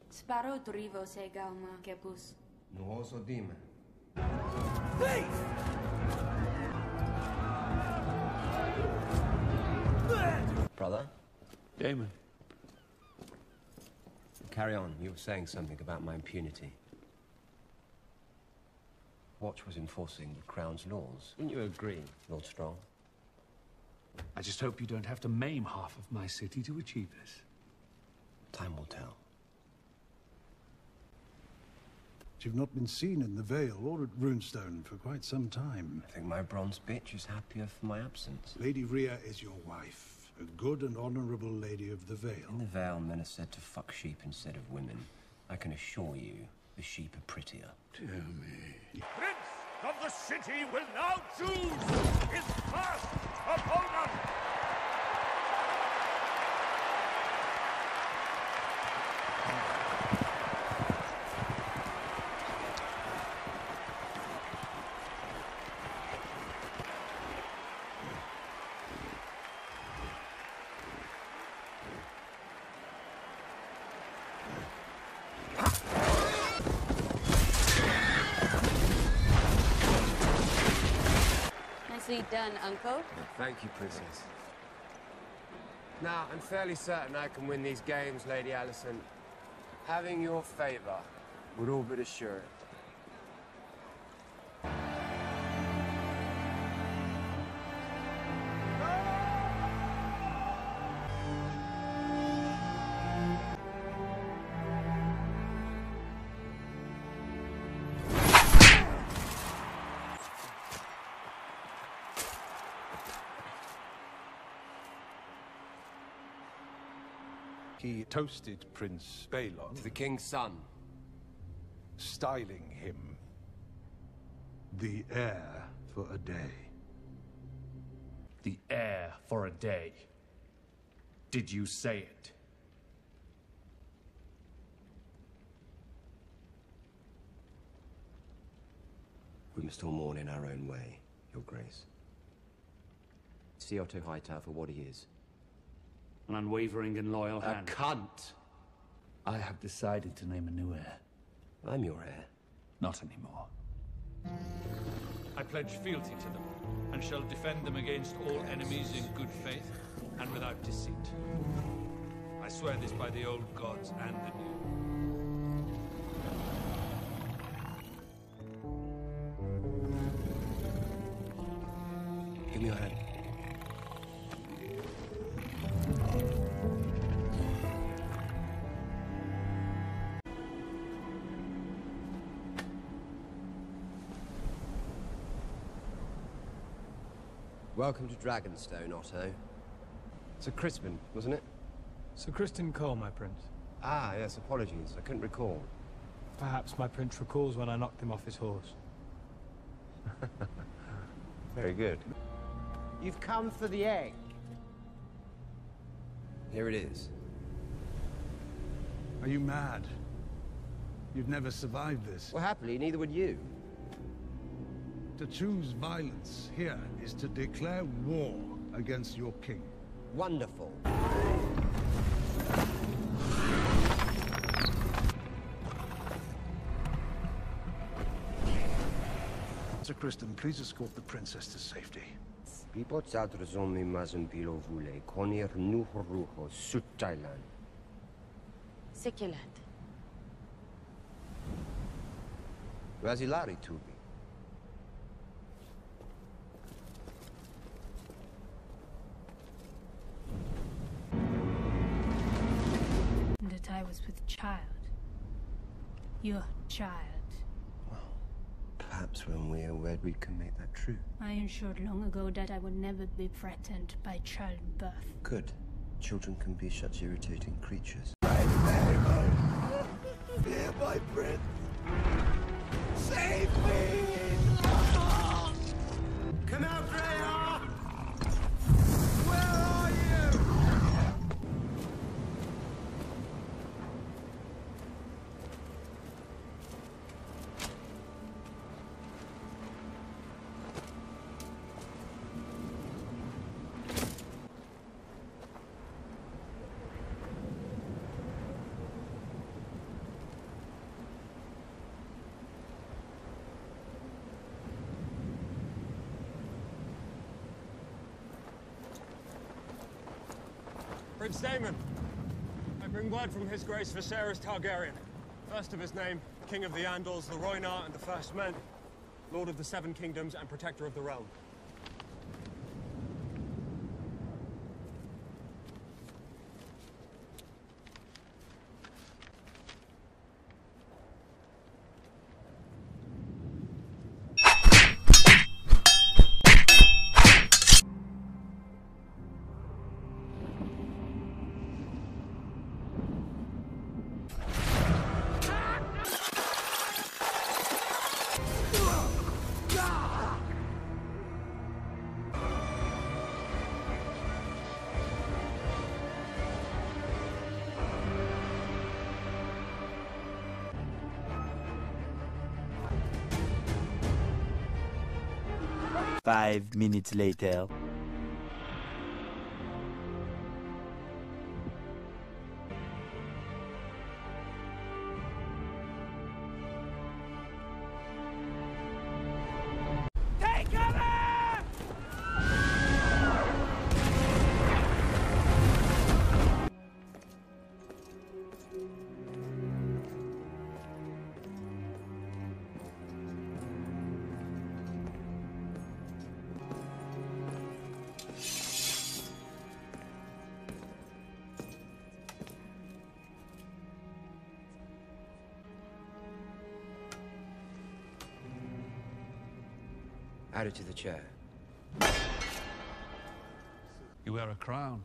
Sparo drivo se gauma kepus. No also demon. Brother? Daemon. Carry on. You were saying something about my impunity. Watch was enforcing the Crown's laws. Wouldn't you agree, Lord Strong? I just hope you don't have to maim half of my city to achieve this. Time will tell. You've not been seen in the Vale or at Runestone for quite some time. I think my bronze bitch is happier for my absence. Lady Rhea is your wife, a good and honorable lady of the Vale. In the Vale, men are said to fuck sheep instead of women. I can assure you, the sheep are prettier. Tell me. Prince of the city will now choose his first opponent! Nicely done, Uncle. Thank you, Princess. Now, I'm fairly certain I can win these games, Lady Alicent. Having your favor would all but assure it. He toasted Prince Balon, To the King's son. styling him the heir for a day. The heir for a day. Did you say it? We must all mourn in our own way, Your Grace. See Otto Hightower for what he is. An unwavering and loyal A hand. cunt! I have decided to name a new heir. I'm your heir. Not anymore. I pledge fealty to them, and shall defend them against all enemies in good faith and without deceit. I swear this by the old gods and the new. Give me your hand. Welcome to Dragonstone, Otto. Sir Crispin, wasn't it? Sir Kristen Cole, my prince. Ah, yes, apologies. I couldn't recall. Perhaps my prince recalls when I knocked him off his horse. Very good. You've come for the egg. Here it is. Are you mad? You've never survived this. Well, happily, neither would you. To choose violence here is to declare war against your king. Wonderful. Sir Kristen, please escort the princess to safety. Siculat. Razilari Tubi. That I was with child. Your child. Well, perhaps when we are wed, we can make that true. I ensured long ago that I would never be threatened by childbirth. Good. Children can be such irritating creatures. Dear my prince! Save me! Come out, Freya! Where are you? Prince Daemon. I bring word from His Grace Viserys Targaryen. First of his name, King of the Andals, the Rhoynar, and the First Men. Lord of the Seven Kingdoms and Protector of the Realm. Five minutes later. Take cover! Add it to the chair. You wear a crown.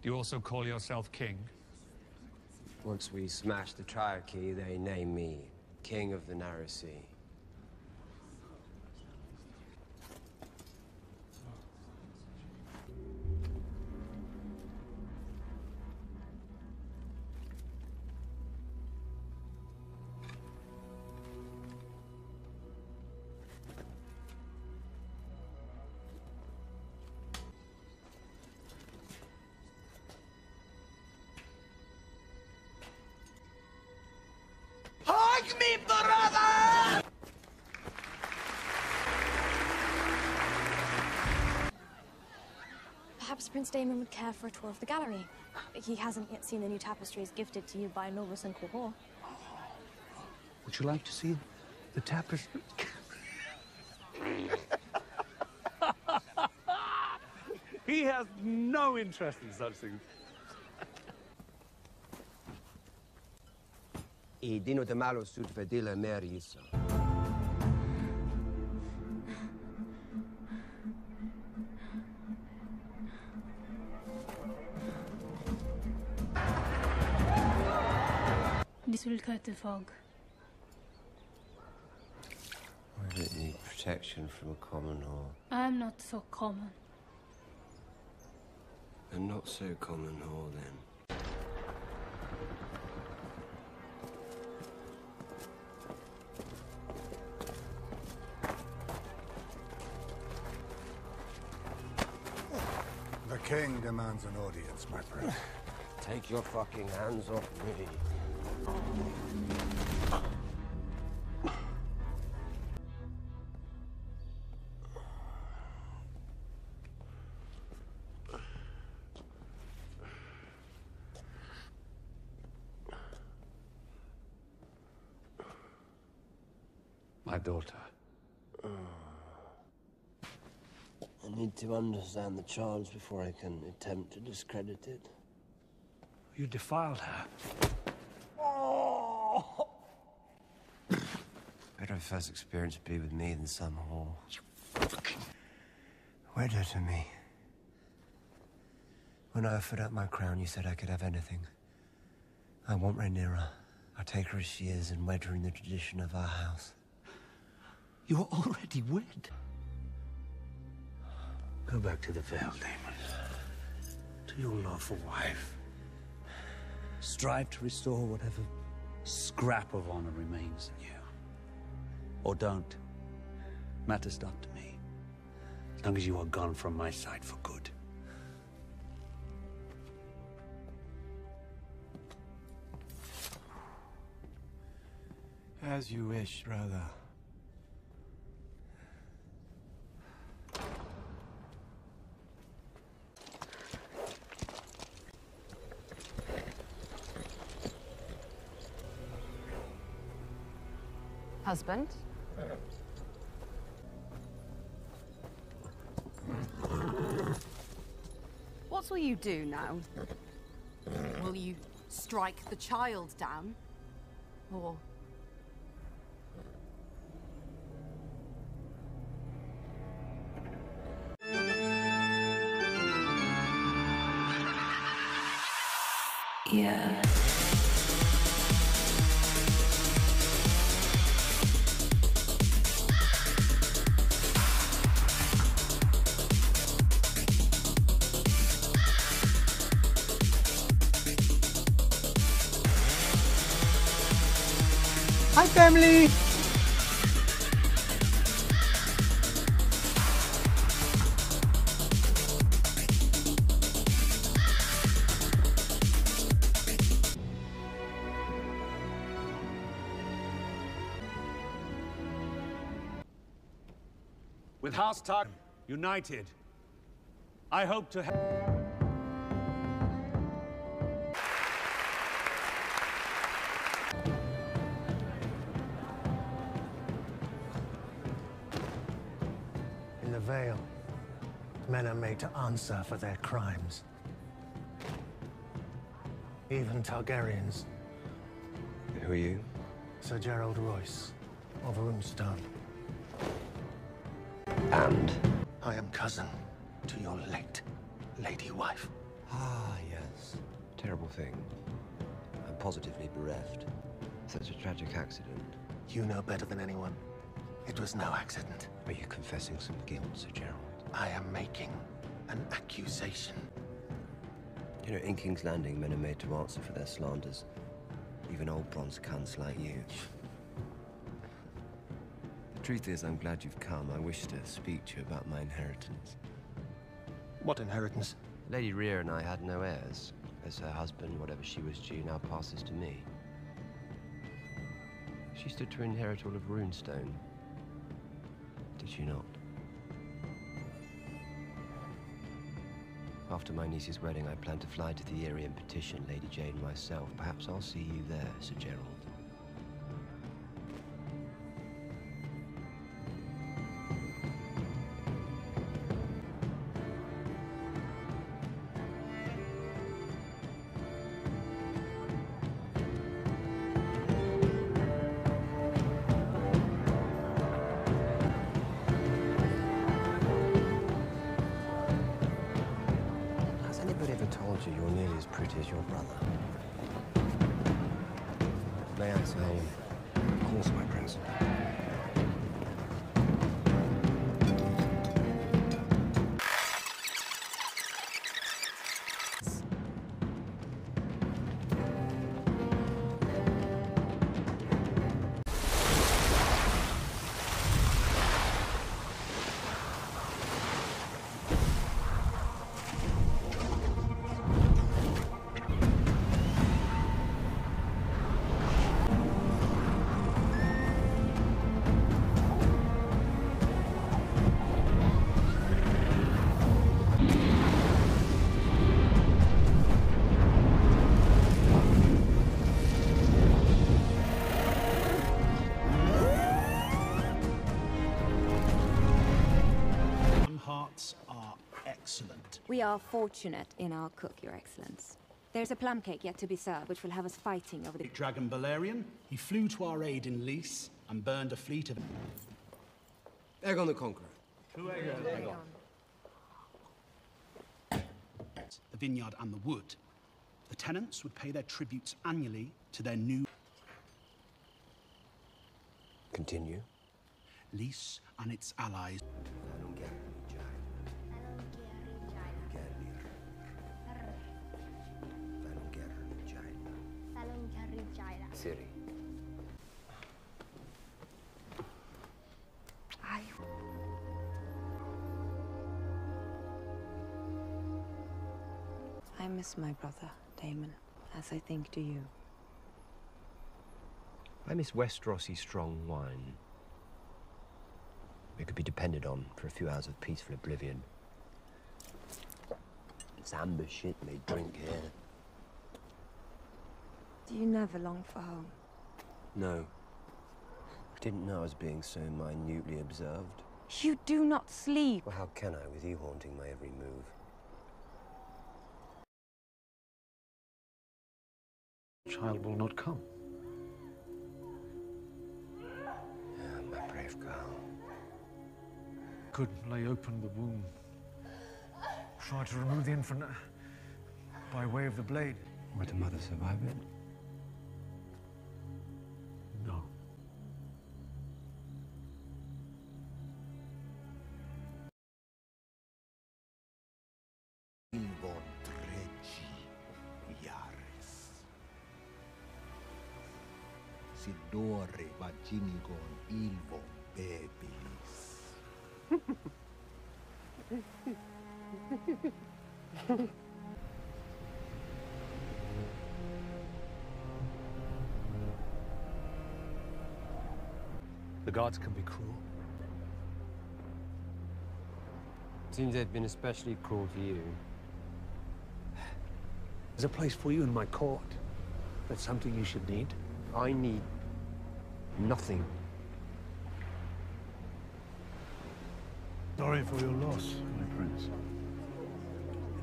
Do you also call yourself king? Once we smash the Triarchy, they name me King of the Narrow Sea. Hug me, brother! Perhaps Prince Daemon would care for a tour of the gallery. He hasn't yet seen the new tapestries gifted to you by Novus and Quahor. Would you like to see the tapestry? He has no interest in such things. I dino de malo sud vedila meriso. This will cut the fog. I don't need protection from a common whore. I'm not so common. A not so common whore, then. The king demands an audience, my friend. Take your fucking hands off me. My daughter. I need to understand the charge before I can attempt to discredit it. You defiled her. Better her first experience be with me than some whore. Wed her to me. When I offered up my crown, you said I could have anything. I want Rhaenyra. I'll take her as she is and wed her in the tradition of our house. You are already wed. Go back to the Vale, Daemon. To your lawful wife. Strive to restore whatever scrap of honor remains in you. Or don't. Matters not to me. As long as you are gone from my side for good. As you wish, brother. husband. What will you do now? Will you strike the child down? Or... Yeah. Hi, family! With House Targaryen united, I hope to have... In the Vale, men are made to answer for their crimes. Even Targaryens. Who are you? Sir Gerald Royce of Runestone. And? I am cousin to your late lady wife. Ah, yes. Terrible thing. I'm positively bereft. Such a tragic accident. You know better than anyone. It was no accident. Are you confessing some guilt, Sir Gerald? I am making an accusation. You know, in King's Landing, men are made to answer for their slanders. Even old bronze cunts like you. The truth is, I'm glad you've come. I wish to speak to you about my inheritance. What inheritance? Lady Rhea and I had no heirs. As her husband, whatever she was due, now passes to me. She stood to inherit all of Runestone. Did she not? After my niece's wedding, I plan to fly to the Eyrie and petition Lady Jane myself. Perhaps I'll see you there, Sir Gerald. You're nearly as pretty as your brother. May I say, of course, my prince. Are excellent. We are fortunate in our cook, Your Excellence. There's a plum cake yet to be served, which will have us fighting over the... Dragon Balerion, he flew to our aid in Lys and burned a fleet of... Aegon the Conqueror. Aegon. The vineyard and the wood. The tenants would pay their tributes annually to their new... Continue. Lys and its allies. Ciri. I miss my brother, Daemon, as I think do you. I miss Westerosi strong wine. We could be depended on for a few hours of peaceful oblivion. It's amber shit they drink here. Do you never long for home? No. Didn't know I was being so minutely observed. You do not sleep. Well, how can I with you haunting my every move? Child will not come. My brave girl. Could lay open the womb. Try to remove the infant by way of the blade. Would the mother survive it? No. Ilvon Treci Iaris. Sidore Vaginigon Ilvon Bebilis. The gods can be cruel. Seems they've been especially cruel to you. There's a place for you in my court. That's something you should need. I need nothing. Sorry for your loss, my prince.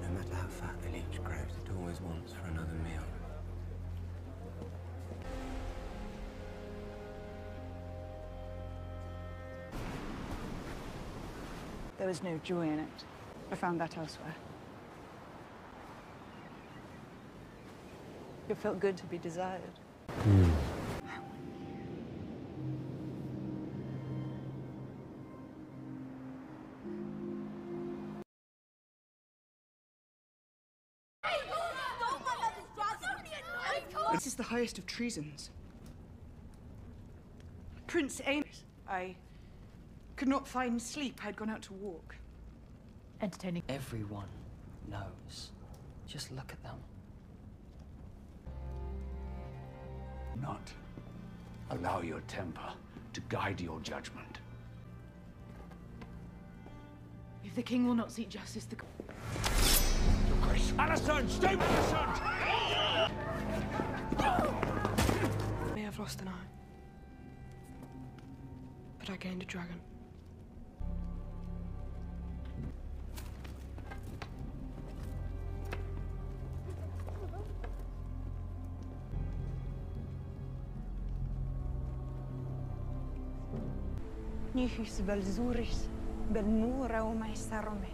No matter how fat the leech grows, it always wants for another meal. There was no joy in it. I found that elsewhere. It felt good to be desired. This is the highest of treasons. Prince Amos. I could not find sleep. I'd gone out to walk. Entertaining. Everyone knows. Just look at them. Not allow your temper to guide your judgment. If the king will not seek justice, the... Your Grace. Alicent! Stay with Alicent! May have lost an eye. But I gained a dragon. Nihus Valzuris, Belmura o Maestarome.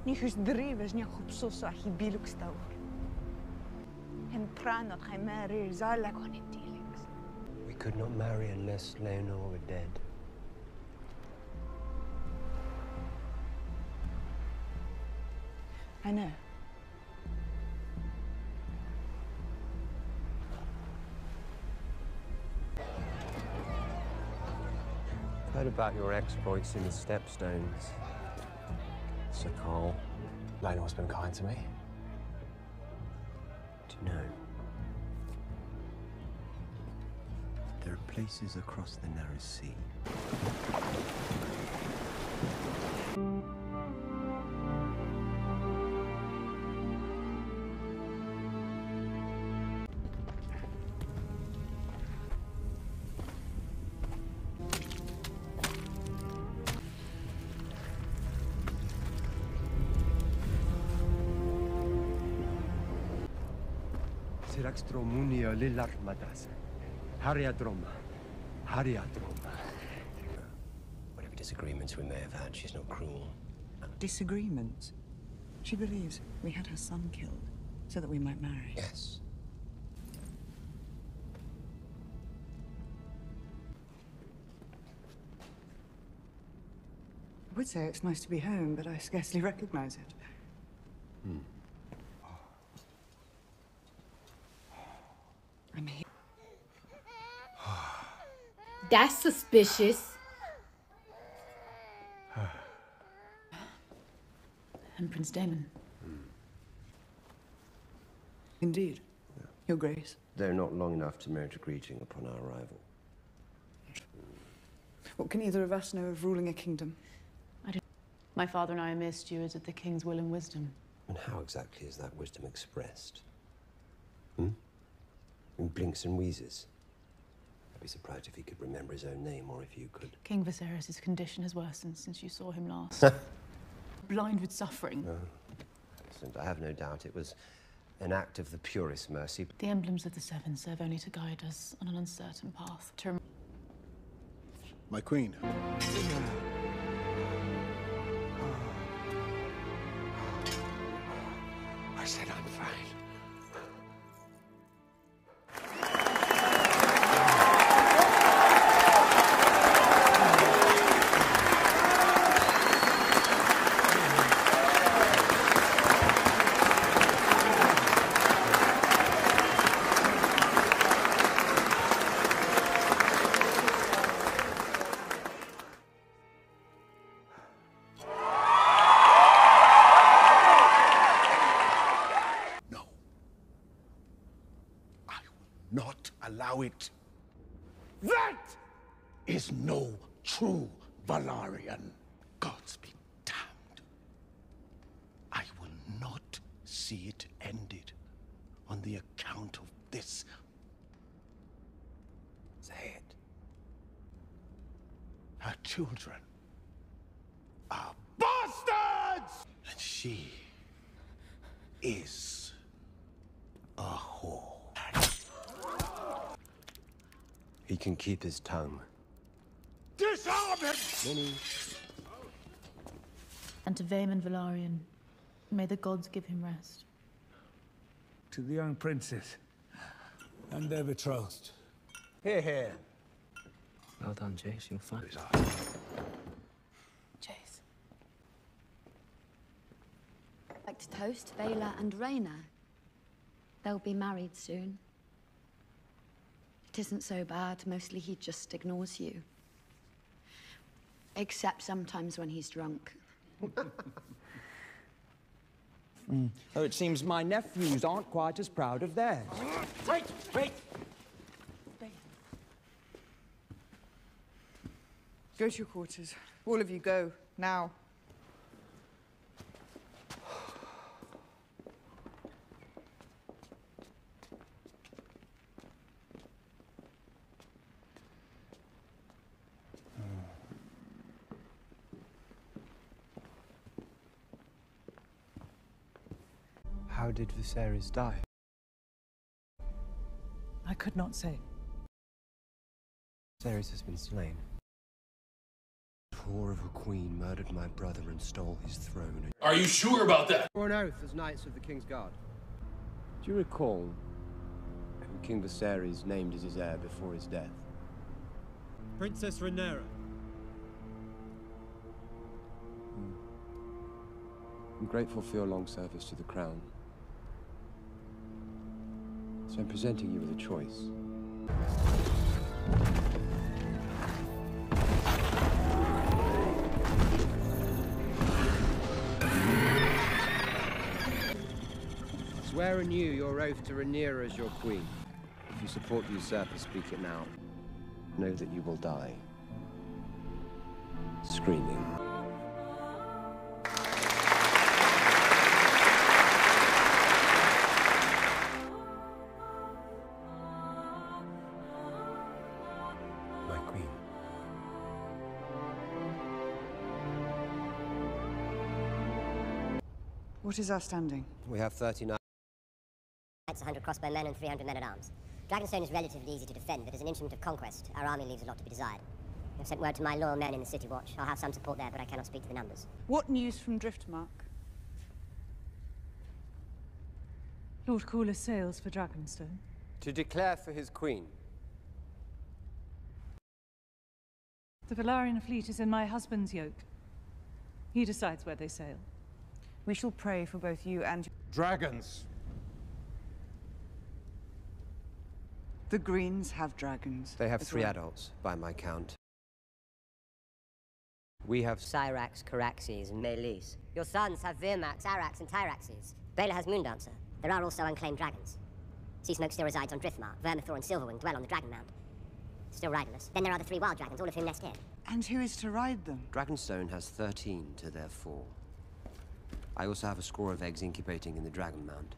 Nihus Drives Nyakupsosa Hibiluxtaur. And Pranot Chimeri Zalagonidilix. We could not marry unless Leonor were dead. I know. Heard about your exploits in the Stepstones. Sir Carl. Leonor's been kind to me. Do you know? There are places across the narrow sea. Siraxtromunio lilarmadas. Hariadroma. Hariadroma. Whatever disagreements we may have had, she's not cruel. Disagreements? She believes we had her son killed so that we might marry. Yes. I would say it's nice to be home, but I scarcely recognize it. I'm here. That's suspicious. And Prince Daemon. Indeed. Your Grace. Though not long enough to merit a greeting upon our arrival. What can either of us know of ruling a kingdom? My father and I are mere stewards of the king's will and wisdom. And how exactly is that wisdom expressed? In blinks and wheezes? I'd be surprised if he could remember his own name, or if you could. King Viserys' condition has worsened since you saw him last. Blind with suffering. No. Listen, I have no doubt it was an act of the purest mercy. The emblems of the Seven serve only to guide us on an uncertain path. My queen. I said I'm fine. Not allow it. That is no true Valarian. Gods be damned. I will not see it ended on the account of this. Say it. Her children are bastards! And she is a whore. He can keep his tongue. Disarm him! Minnie. And to Daemon Valarian, may the gods give him rest. To the young princess and their betrothed. Hear, hear. Well done, Jace. You're fine. Jace. I'd like to toast Baela and Rhaena. They'll be married soon. It isn't so bad. Mostly he just ignores you. Except sometimes when he's drunk. Oh, it seems my nephews aren't quite as proud of theirs. Wait, wait! Go to your quarters. All of you go, now. How did Viserys die? I could not say. Viserys has been slain. Whore of a queen murdered my brother and stole his throne. Are you sure about that? For an oath as knights of the King's Guard. Do you recall who King Viserys named as his heir before his death? Princess Rhaenyra. I'm grateful for your long service to the crown. So I'm presenting you with a choice. Swear anew your oath to Rhaenyra as your queen. If you support the usurper, speak it now. Know that you will die. Screaming. My queen. What is our standing? We have 39. 100 crossbowmen and 300 men-at-arms. Dragonstone is relatively easy to defend, but as an instrument of conquest, our army leaves a lot to be desired. I've sent word to my loyal men in the City Watch. I'll have some support there, but I cannot speak to the numbers. What news from Driftmark? Lord Caller sails for Dragonstone. To declare for his queen. The Valarian fleet is in my husband's yoke. He decides where they sail. We shall pray for both you and... Dragons. The Greens have dragons. They have as 3 well. adults, by my count. We have Cyrax, Caraxes, and Melis. Your sons have Virmax, Arax, and Tyraxes. Baela has Moondancer. There are also unclaimed dragons. Seasmoke still resides on Driftmark. Vermithor and Silverwing dwell on the Dragon Mound. Still riderless. Then there are the 3 wild dragons, all of whom nest here. And who is to ride them? Dragonstone has 13 to their 4. I also have a score of eggs incubating in the Dragon Mound.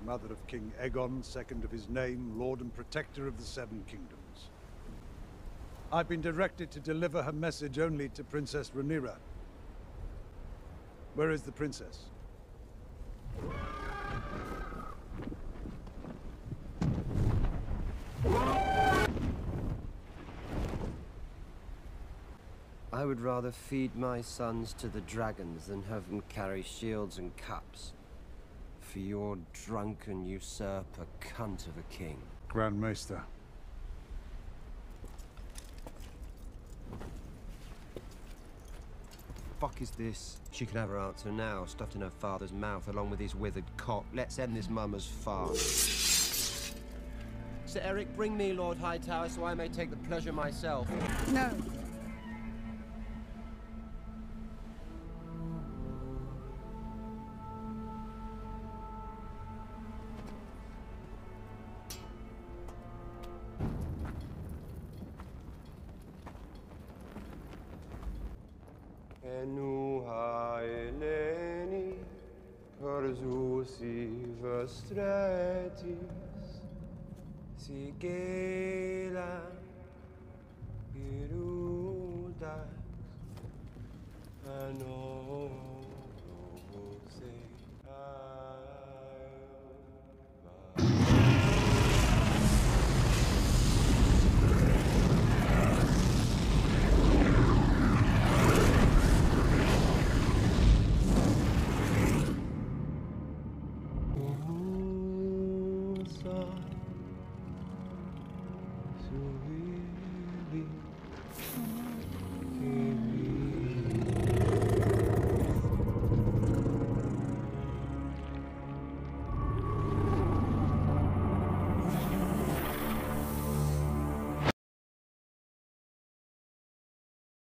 mother of King Aegon, second of his name, Lord and Protector of the Seven Kingdoms. I've been directed to deliver her message only to Princess Rhaenyra. Where is the princess? I would rather feed my sons to the dragons than have them carry shields and cups. For your drunken usurper cunt of a king. Grand Maester. Fuck is this? She can have her answer now, stuffed in her father's mouth along with his withered cock. Let's end this mummer's farce. Sir Eric, bring me Lord Hightower so I may take the pleasure myself. No. Enuha Eleni, persuasi vestretis, sigela irudas, anose